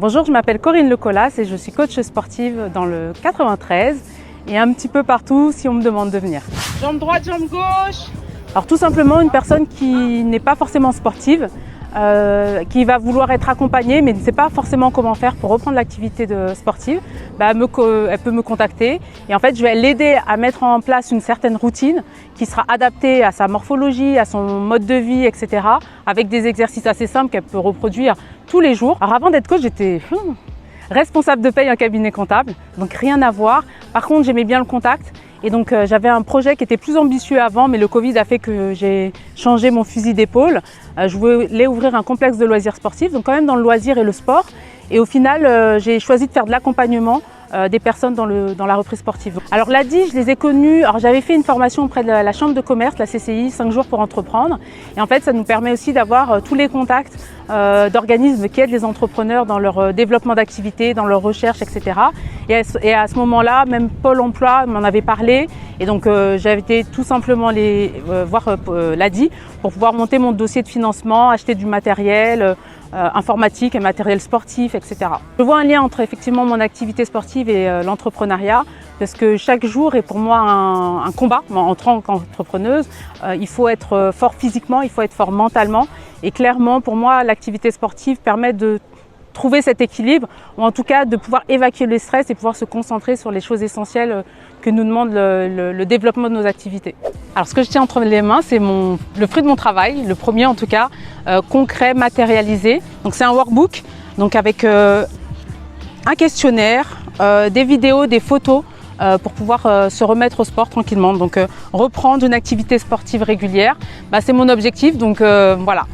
Bonjour, je m'appelle Corinne Lecolas et je suis coach sportive dans le 93 et un petit peu partout si on me demande de venir. Jambe droite, jambe gauche. Alors tout simplement une personne qui n'est pas forcément sportive, qui va vouloir être accompagnée mais ne sait pas forcément comment faire pour reprendre l'activité sportive, elle peut me contacter et en fait je vais l'aider à mettre en place une certaine routine qui sera adaptée à sa morphologie, à son mode de vie, etc. avec des exercices assez simples qu'elle peut reproduire tous les jours. Alors avant d'être coach, j'étais responsable de paye en cabinet comptable, donc rien à voir. Par contre, j'aimais bien le contact. Et donc j'avais un projet qui était plus ambitieux avant, mais le Covid a fait que j'ai changé mon fusil d'épaule. Je voulais ouvrir un complexe de loisirs sportifs, donc quand même dans le loisir et le sport. Et au final, j'ai choisi de faire de l'accompagnement des personnes dans la reprise sportive. Alors l'ADI, je les ai connus, alors j'avais fait une formation auprès de la chambre de commerce, la CCI, 5 jours pour entreprendre. Et en fait, ça nous permet aussi d'avoir tous les contacts d'organismes qui aident les entrepreneurs dans leur développement d'activité, dans leur recherche, etc. Et à ce moment-là, même Pôle emploi m'en avait parlé. Et donc j'avais été tout simplement voir l'ADI pour pouvoir monter mon dossier de financement, acheter du matériel, informatique et matériel sportif, etc. Je vois un lien entre effectivement mon activité sportive et l'entrepreneuriat parce que chaque jour est pour moi un combat en tant qu'entrepreneuse. Il faut être fort physiquement, il faut être fort mentalement et clairement pour moi l'activité sportive permet de trouver cet équilibre ou en tout cas de pouvoir évacuer le stress et pouvoir se concentrer sur les choses essentielles que nous demande le développement de nos activités. Alors ce que je tiens entre les mains, c'est le fruit de mon travail, le premier en tout cas, concret, matérialisé. Donc c'est un workbook donc avec un questionnaire, des vidéos, des photos pour pouvoir se remettre au sport tranquillement. Donc reprendre une activité sportive régulière, c'est mon objectif, donc voilà.